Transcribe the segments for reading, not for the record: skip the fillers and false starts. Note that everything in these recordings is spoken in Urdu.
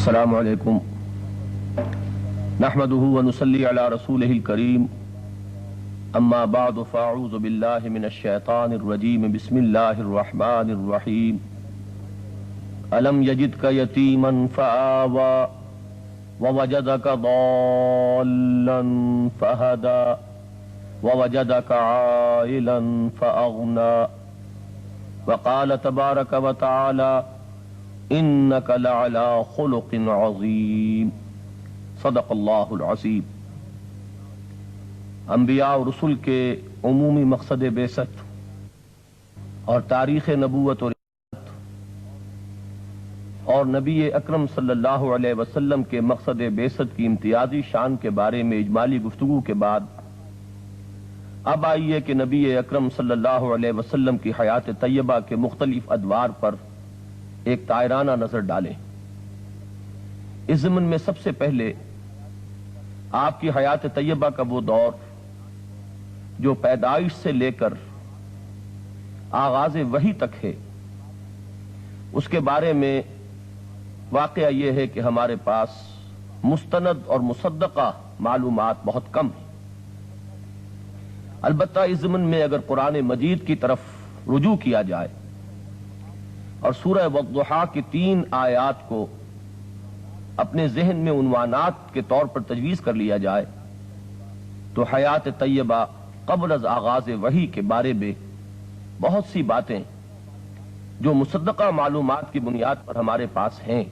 السلام علیکم نحمده ونصلی علی رسوله الکریم اما بعد فاعوذ باللہ من الشیطان الرجیم بسم اللہ الرحمن الرحیم الم یجدک یتیما فآوی ووجدک ضالا فہدی ووجدک عائلا فأغنی وقال تبارک وتعالی انک لعلی خلق عظیم صدق اللہ العظیم۔ انبیاء و رسل کے عمومی مقصد بعثت اور تاریخ نبوت اور نبی اکرم صلی اللہ علیہ وسلم کے مقصد بعثت کی امتیازی شان کے بارے میں اجمالی گفتگو کے بعد اب آئیے کہ نبی اکرم صلی اللہ علیہ وسلم کی حیات طیبہ کے مختلف ادوار پر ایک طائرانہ نظر ڈالیں۔ اس ضمن میں سب سے پہلے آپ کی حیات طیبہ کا وہ دور جو پیدائش سے لے کر آغاز وحی تک ہے، اس کے بارے میں واقعہ یہ ہے کہ ہمارے پاس مستند اور مصدقہ معلومات بہت کم ہیں۔ البتہ اس ضمن میں اگر قرآن مجید کی طرف رجوع کیا جائے اور سورہ والضحیٰ کی 3 آیات کو اپنے ذہن میں عنوانات کے طور پر تجویز کر لیا جائے تو حیات طیبہ قبل از آغاز وحی کے بارے میں بہت سی باتیں جو مصدقہ معلومات کی بنیاد پر ہمارے پاس ہیں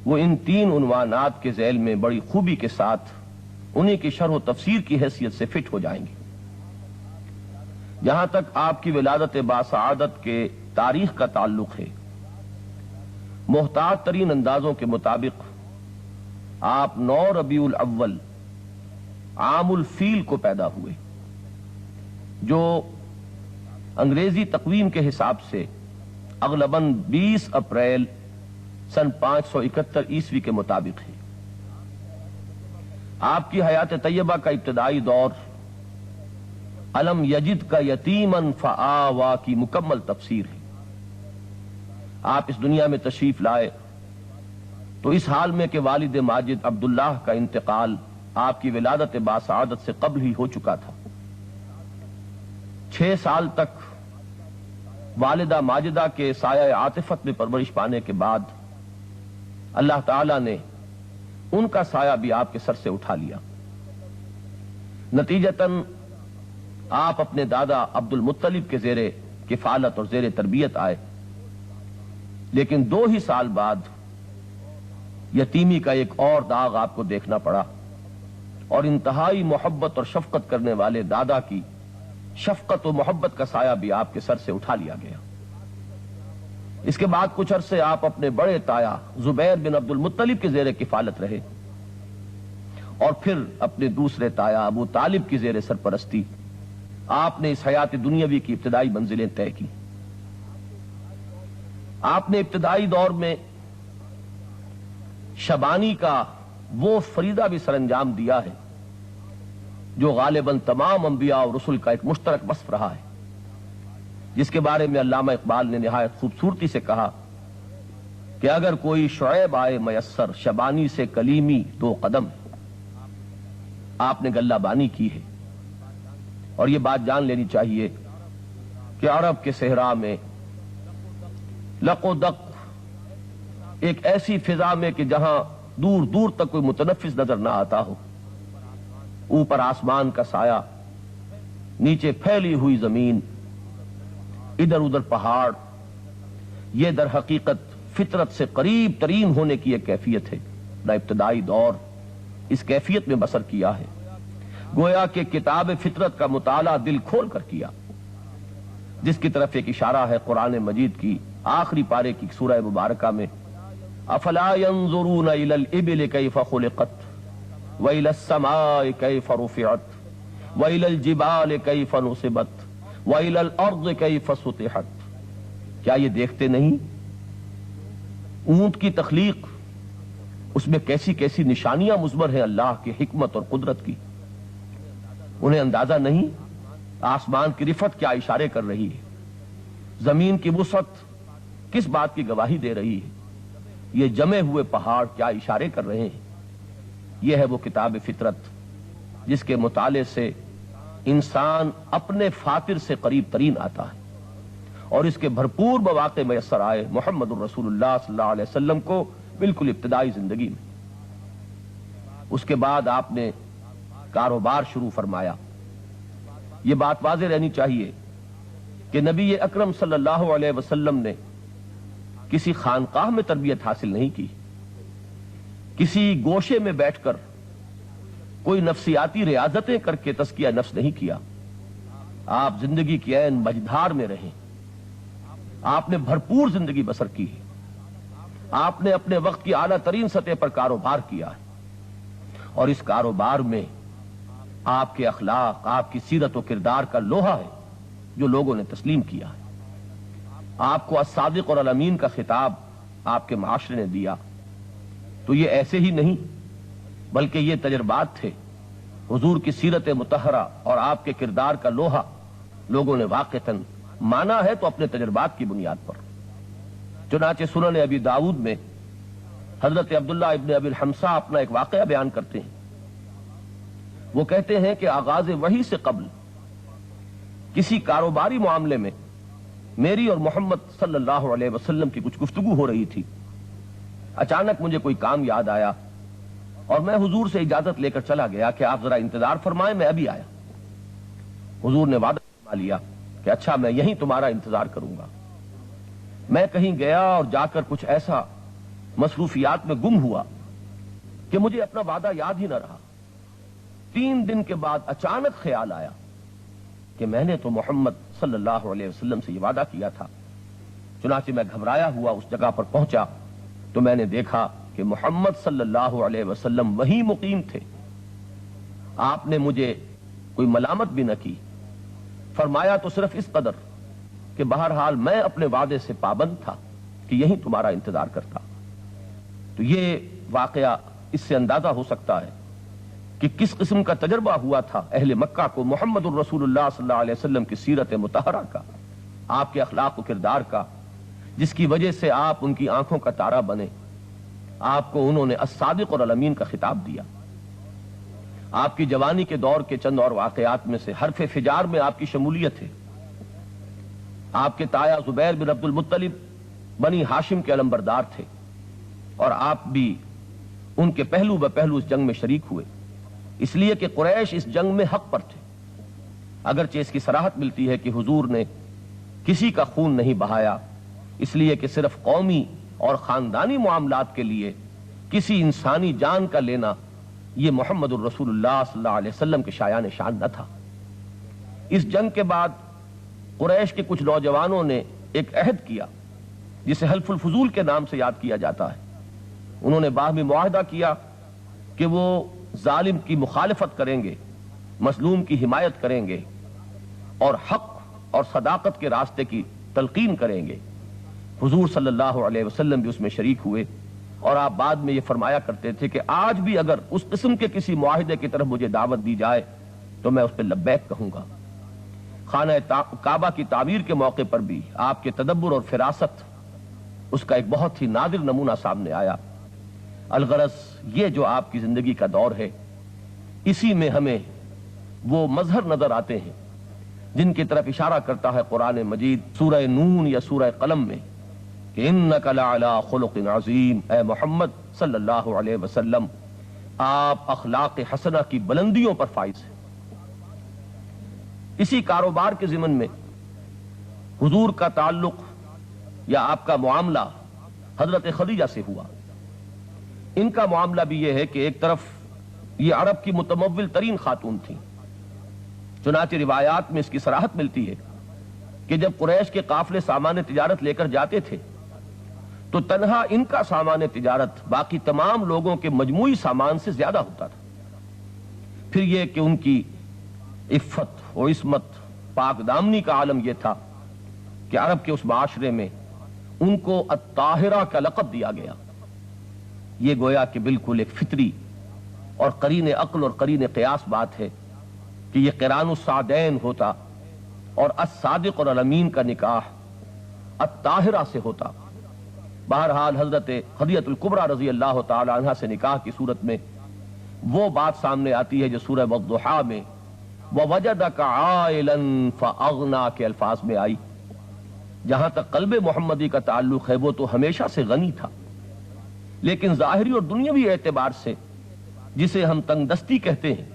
وہ ان 3 عنوانات کے ذیل میں بڑی خوبی کے ساتھ انہیں کی شرح و تفسیر کی حیثیت سے فٹ ہو جائیں گے۔ جہاں تک آپ کی ولادت باسعادت کے تاریخ کا تعلق ہے، محتاط ترین اندازوں کے مطابق آپ 9 ربیع الاول عام الفیل کو پیدا ہوئے، جو انگریزی تقویم کے حساب سے اغلباً 20 اپریل سن 571 عیسوی کے مطابق ہے۔ آپ کی حیات طیبہ کا ابتدائی دور الم یجد کا یتیما فآوی کی مکمل تفسیر ہے۔ آپ اس دنیا میں تشریف لائے تو اس حال میں کہ والد ماجد عبداللہ کا انتقال آپ کی ولادت باسعادت سے قبل ہی ہو چکا تھا۔ 6 سال تک والدہ ماجدہ کے سایہ عاطفت میں پرورش پانے کے بعد اللہ تعالی نے ان کا سایہ بھی آپ کے سر سے اٹھا لیا۔ نتیجتاً آپ اپنے دادا عبد المطلب کے زیر کفالت اور زیر تربیت آئے، لیکن 2 ہی سال بعد یتیمی کا ایک اور داغ آپ کو دیکھنا پڑا اور انتہائی محبت اور شفقت کرنے والے دادا کی شفقت و محبت کا سایہ بھی آپ کے سر سے اٹھا لیا گیا۔ اس کے بعد کچھ عرصے آپ اپنے بڑے تایا زبیر بن عبد المطلب کے زیر کفالت رہے اور پھر اپنے دوسرے تایا ابو طالب کی زیر سرپرستی آپ نے اس حیات دنیاوی کی ابتدائی منزلیں طے کی۔ آپ نے ابتدائی دور میں شبانی کا وہ فریضہ بھی سر انجام دیا ہے جو غالباً تمام انبیاء اور رسل کا ایک مشترک وصف رہا ہے، جس کے بارے میں علامہ اقبال نے نہایت خوبصورتی سے کہا کہ اگر کوئی شعیب آئے میسر شبانی سے کلیمی 2 قدم، آپ نے گلہ بانی کی ہے۔ اور یہ بات جان لینی چاہیے کہ عرب کے صحرا میں لق و دق ایک ایسی فضا میں کہ جہاں دور دور تک کوئی متنفس نظر نہ آتا ہو، اوپر آسمان کا سایہ، نیچے پھیلی ہوئی زمین، ادھر ادھر پہاڑ، یہ در حقیقت فطرت سے قریب ترین ہونے کی ایک کیفیت ہے۔ نہ ابتدائی دور اس کیفیت میں بسر کیا ہے، گویا کہ کتاب فطرت کا مطالعہ دل کھول کر کیا، جس کی طرف ایک اشارہ ہے قرآن مجید کی آخری پارے کی سورہ مبارکہ میں، افلا ينظرون الى الابل كيف خلقت والى السماء كيف رفعت والى الجبال كيف نصبت والى الارض كيف سطحت۔ کیا یہ دیکھتے نہیں اونٹ کی تخلیق، اس میں کیسی کیسی نشانیاں مضمر ہیں اللہ کی حکمت اور قدرت کی؟ انہیں اندازہ نہیں آسمان کی رفت کیا اشارے کر رہی ہے، زمین کی وسعت کس بات کی گواہی دے رہی ہے؟ یہ جمے ہوئے پہاڑ کیا اشارے کر رہے ہیں؟ یہ ہے وہ کتاب فطرت جس کے مطالعے سے انسان اپنے فاطر سے قریب ترین آتا ہے، اور اس کے بھرپور مواقع میسر آئے محمد الرسول اللہ صلی اللہ علیہ وسلم کو بالکل ابتدائی زندگی میں۔ اس کے بعد آپ نے کاروبار شروع فرمایا۔ یہ بات واضح رہنی چاہیے کہ نبی اکرم صلی اللہ علیہ وسلم نے کسی خانقاہ میں تربیت حاصل نہیں کی، کسی گوشے میں بیٹھ کر کوئی نفسیاتی ریاضتیں کر کے تزکیہ نفس نہیں کیا۔ آپ زندگی کی عین مجدھار میں رہیں، آپ نے بھرپور زندگی بسر کی ہے، آپ نے اپنے وقت کی اعلیٰ ترین سطح پر کاروبار کیا ہے، اور اس کاروبار میں آپ کے اخلاق، آپ کی سیرت و کردار کا لوہا ہے جو لوگوں نے تسلیم کیا ہے۔ آپ کو الصادق اور الامین کا خطاب آپ کے معاشرے نے دیا، تو یہ ایسے ہی نہیں بلکہ یہ تجربات تھے۔ حضور کی سیرت مطہرہ اور آپ کے کردار کا لوہا لوگوں نے واقعتاً مانا ہے تو اپنے تجربات کی بنیاد پر۔ چنانچہ سنن ابی داؤد میں حضرت عبداللہ ابن ابی الحمصہ اپنا ایک واقعہ بیان کرتے ہیں۔ وہ کہتے ہیں کہ آغاز وحی سے قبل کسی کاروباری معاملے میں میری اور محمد صلی اللہ علیہ وسلم کی کچھ گفتگو ہو رہی تھی۔ اچانک مجھے کوئی کام یاد آیا اور میں حضور سے اجازت لے کر چلا گیا کہ آپ ذرا انتظار فرمائیں، میں ابھی آیا۔ حضور نے وعدہ فرما لیا کہ اچھا میں یہیں تمہارا انتظار کروں گا۔ میں کہیں گیا اور جا کر کچھ ایسا مصروفیات میں گم ہوا کہ مجھے اپنا وعدہ یاد ہی نہ رہا۔ 3 دن کے بعد اچانک خیال آیا کہ میں نے تو محمد صلی اللہ علیہ وسلم سے یہ وعدہ کیا تھا۔ چنانچہ میں گھبرایا ہوا اس جگہ پر پہنچا تو میں نے دیکھا کہ محمد صلی اللہ علیہ وسلم وہیں مقیم تھے۔ آپ نے مجھے کوئی ملامت بھی نہ کی، فرمایا تو صرف اس قدر کہ بہرحال میں اپنے وعدے سے پابند تھا کہ یہیں تمہارا انتظار کرتا۔ تو یہ واقعہ اس سے اندازہ ہو سکتا ہے کہ کس قسم کا تجربہ ہوا تھا اہل مکہ کو محمد الرسول اللہ صلی اللہ علیہ وسلم کی سیرت مطہرہ کا، آپ کے اخلاق و کردار کا، جس کی وجہ سے آپ ان کی آنکھوں کا تارا بنے۔ آپ کو انہوں نے الصادق اور الامین کا خطاب دیا۔ آپ کی جوانی کے دور کے چند اور واقعات میں سے حرف فجار میں آپ کی شمولیت ہے۔ آپ کے تایا زبیر بن عبد المطلب بنی ہاشم کے علمبردار تھے، اور آپ بھی ان کے پہلو بہ پہلو اس جنگ میں شریک ہوئے، اس لیے کہ قریش اس جنگ میں حق پر تھے۔ اگرچہ اس کی صراحت ملتی ہے کہ حضور نے کسی کا خون نہیں بہایا، اس لیے کہ صرف قومی اور خاندانی معاملات کے لیے کسی انسانی جان کا لینا یہ محمد الرسول اللہ صلی اللہ علیہ وسلم کے شایان شان نہ تھا۔ اس جنگ کے بعد قریش کے کچھ نوجوانوں نے ایک عہد کیا جسے حلف الفضول کے نام سے یاد کیا جاتا ہے۔ انہوں نے باہمی معاہدہ کیا کہ وہ ظالم کی مخالفت کریں گے، مظلوم کی حمایت کریں گے، اور حق اور صداقت کے راستے کی تلقین کریں گے۔ حضور صلی اللہ علیہ وسلم بھی اس میں شریک ہوئے، اور آپ بعد میں یہ فرمایا کرتے تھے کہ آج بھی اگر اس قسم کے کسی معاہدے کی طرف مجھے دعوت دی جائے تو میں اس پہ لبیک کہوں گا۔ خانہ کعبہ کی تعمیر کے موقع پر بھی آپ کے تدبر اور فراست اس کا ایک بہت ہی نادر نمونہ سامنے آیا۔ الغرض یہ جو آپ کی زندگی کا دور ہے، اسی میں ہمیں وہ مظہر نظر آتے ہیں جن کی طرف اشارہ کرتا ہے قرآن مجید سورہ نون یا سورہ قلم میں کہ انک لعلی خلق عظیم، اے محمد صلی اللہ علیہ وسلم آپ اخلاق حسنہ کی بلندیوں پر فائز ہیں۔ اسی کاروبار کے ضمن میں حضور کا تعلق یا آپ کا معاملہ حضرت خدیجہ سے ہوا۔ ان کا معاملہ بھی یہ ہے کہ ایک طرف یہ عرب کی متمول ترین خاتون تھیں، چنانچہ روایات میں اس کی صراحت ملتی ہے کہ جب قریش کے قافلے سامان تجارت لے کر جاتے تھے تو تنہا ان کا سامان تجارت باقی تمام لوگوں کے مجموعی سامان سے زیادہ ہوتا تھا۔ پھر یہ کہ ان کی عفت و عصمت، پاک دامنی کا عالم یہ تھا کہ عرب کے اس معاشرے میں ان کو الطاہرہ کا لقب دیا گیا۔ یہ گویا کہ بالکل ایک فطری اور قرین عقل اور قرین قیاس بات ہے کہ یہ قران السعدین ہوتا اور الصادق اور الامین کا نکاح الطاہرہ سے ہوتا، بہرحال حضرت خدیجہ الکبریٰ رضی اللہ تعالی عنہ سے نکاح کی صورت میں وہ بات سامنے آتی ہے جو سورہ والضحیٰ میں وَوَجَدَكَ عَائِلًا فَأَغْنَىٰ کے الفاظ میں آئی. جہاں تک قلب محمدی کا تعلق ہے وہ تو ہمیشہ سے غنی تھا، لیکن ظاہری اور دنیاوی اعتبار سے جسے ہم تنگ دستی کہتے ہیں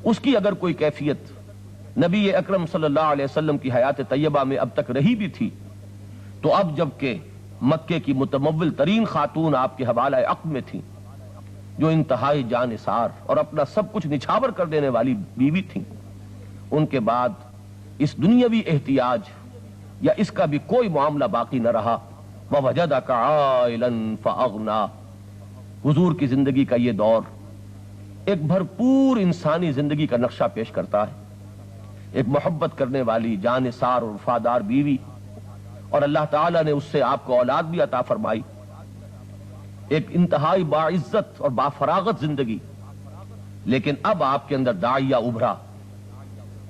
اس کی اگر کوئی کیفیت نبی اکرم صلی اللہ علیہ وسلم کی حیات طیبہ میں اب تک رہی بھی تھی، تو اب جب کہ مکے کی متمول ترین خاتون آپ کے حوالہ عقد میں تھیں، جو انتہائی جانثار اور اپنا سب کچھ نچھاور کر دینے والی بیوی تھیں، ان کے بعد اس دنیاوی احتیاج یا اس کا بھی کوئی معاملہ باقی نہ رہا. وَوَجَدَكَ عَائِلًا فَأَغْنَىٰ. حضور کی زندگی کا یہ دور ایک بھرپور انسانی زندگی کا نقشہ پیش کرتا ہے. ایک محبت کرنے والی جانثار اور وفادار بیوی، اور اللہ تعالیٰ نے اس سے آپ کو اولاد بھی عطا فرمائی. ایک انتہائی باعزت اور بافراغت زندگی. لیکن اب آپ کے اندر داعیہ ابھرا،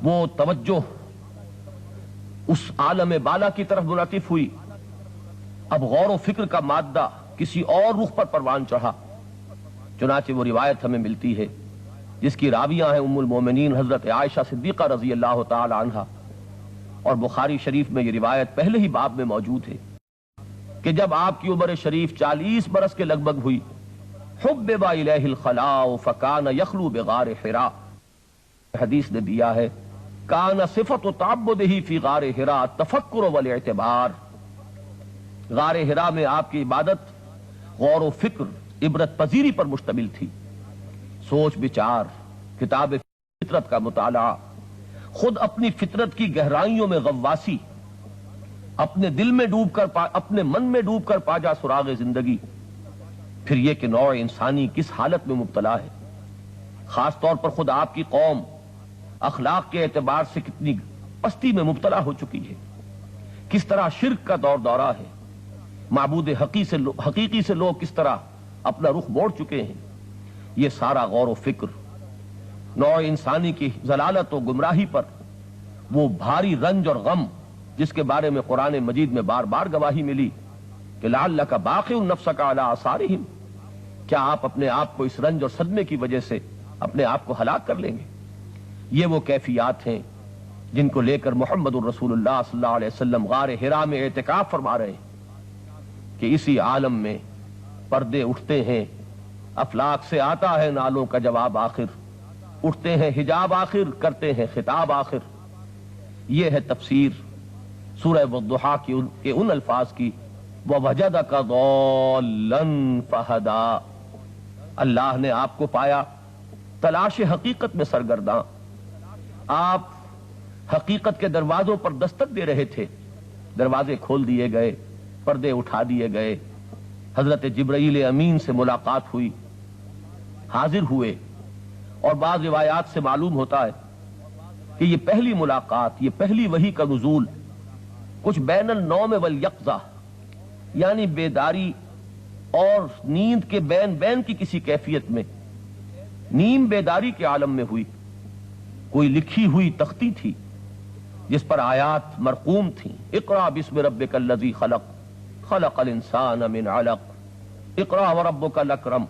وہ توجہ اس عالم بالا کی طرف منعطف ہوئی. اب غور و فکر کا مادہ کسی اور رخ پر پروان چڑھا. چنانچہ وہ روایت ہمیں ملتی ہے جس کی راویاں ہیں ام المومنین حضرت عائشہ صدیقہ رضی اللہ تعالی عنہا، اور بخاری شریف میں یہ روایت پہلے ہی باب میں موجود ہے کہ جب آپ کی عمر شریف 40 برس کے لگ بھگ ہوئی، حبب الیہ الخلاء فکان یخلو بغار حراء. حدیث نے دیا ہے کان صفت تعبدہ فی غار حراء التفکر والاعتبار. غار حراء میں آپ کی عبادت غور و فکر، عبرت پذیری پر مشتمل تھی. سوچ بچار، کتاب فطرت کا مطالعہ، خود اپنی فطرت کی گہرائیوں میں غواصی، اپنے دل میں ڈوب کر اپنے من میں ڈوب کر پا جا سراغ زندگی. پھر یہ کہ نوع انسانی کس حالت میں مبتلا ہے، خاص طور پر خود آپ کی قوم اخلاق کے اعتبار سے کتنی پستی میں مبتلا ہو چکی ہے، کس طرح شرک کا دور دورہ ہے، معبود حقیقی سے لوگ کس طرح اپنا رخ موڑ چکے ہیں. یہ سارا غور و فکر نوع انسانی کی ضلالت و گمراہی پر وہ بھاری رنج اور غم جس کے بارے میں قرآن مجید میں بار بار گواہی ملی کہ لعلک باخع نفسک علی آثارہم، کیا آپ اپنے آپ کو اس رنج اور صدمے کی وجہ سے اپنے آپ کو ہلاک کر لیں گے. یہ وہ کیفیات ہیں جن کو لے کر محمد الرسول اللہ صلی اللہ علیہ وسلم غار حراء میں اعتکاف فرما رہے ہیں کہ اسی عالم میں پردے اٹھتے ہیں، افلاک سے آتا ہے نالوں کا جواب آخر، اٹھتے ہیں حجاب آخر، کرتے ہیں خطاب آخر. یہ ہے تفسیر سورہ والضحیٰ کے ان الفاظ کی وَوَجَدَكَ ضَالًّا فَہَدَىٰ. اللہ نے آپ کو پایا تلاش حقیقت میں سرگرداں. آپ حقیقت کے دروازوں پر دستک دے رہے تھے، دروازے کھول دیے گئے، پردے اٹھا دیے گئے. حضرت جبرائیل امین سے ملاقات ہوئی، حاضر ہوئے، اور بعض روایات سے معلوم ہوتا ہے کہ یہ پہلی ملاقات، یہ پہلی وحی کا نزول کچھ بین النوم والیقظہ، یعنی بیداری اور نیند کے بین کی کسی کیفیت میں، نیم بیداری کے عالم میں ہوئی. کوئی لکھی ہوئی تختی تھی جس پر آیات مرقوم تھیں. اقرأ باسم ربک الذی خلق، خلق الانسان من علق، اقرأ وربک الاکرم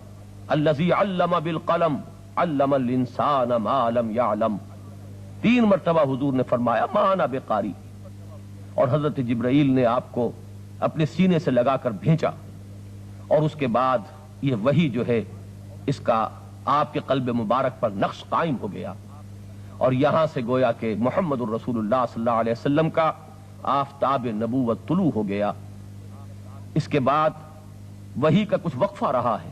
الذی علم بالقلم، علم الانسان ما لم یعلم. 3 مرتبہ حضور نے فرمایا ما انا بقاری، اور حضرت جبرائیل نے آپ کو اپنے سینے سے لگا کر بھیجا. اور اس کے بعد یہ وحی جو ہے اس کا آپ کے قلب مبارک پر نقش قائم ہو گیا، اور یہاں سے گویا کہ محمد الرسول اللہ صلی اللہ علیہ وسلم کا آفتاب نبوت طلوع ہو گیا. اس کے بعد وحی کا کچھ وقفہ رہا ہے.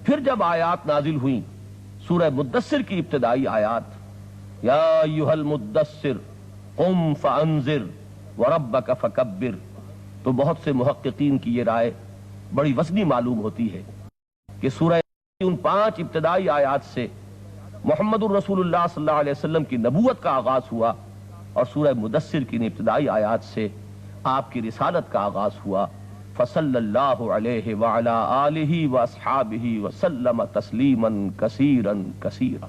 پھر جب آیات نازل ہوئیں، سورہ مدثر کی ابتدائی آیات یا ایھا المدثر قم فانذر وربک فکبر، تو بہت سے محققین کی یہ رائے بڑی وزنی معلوم ہوتی ہے کہ سورہ ان 5 ابتدائی آیات سے محمد الرسول اللہ صلی اللہ علیہ وسلم کی نبوت کا آغاز ہوا، اور سورہ مدثر کی ابتدائی آیات سے آپ کی رسالت کا آغاز ہوا. فصلی اللہ علیہ وعلی آلہ واصحابہ وسلم تسلیما کثیرا کثیرا.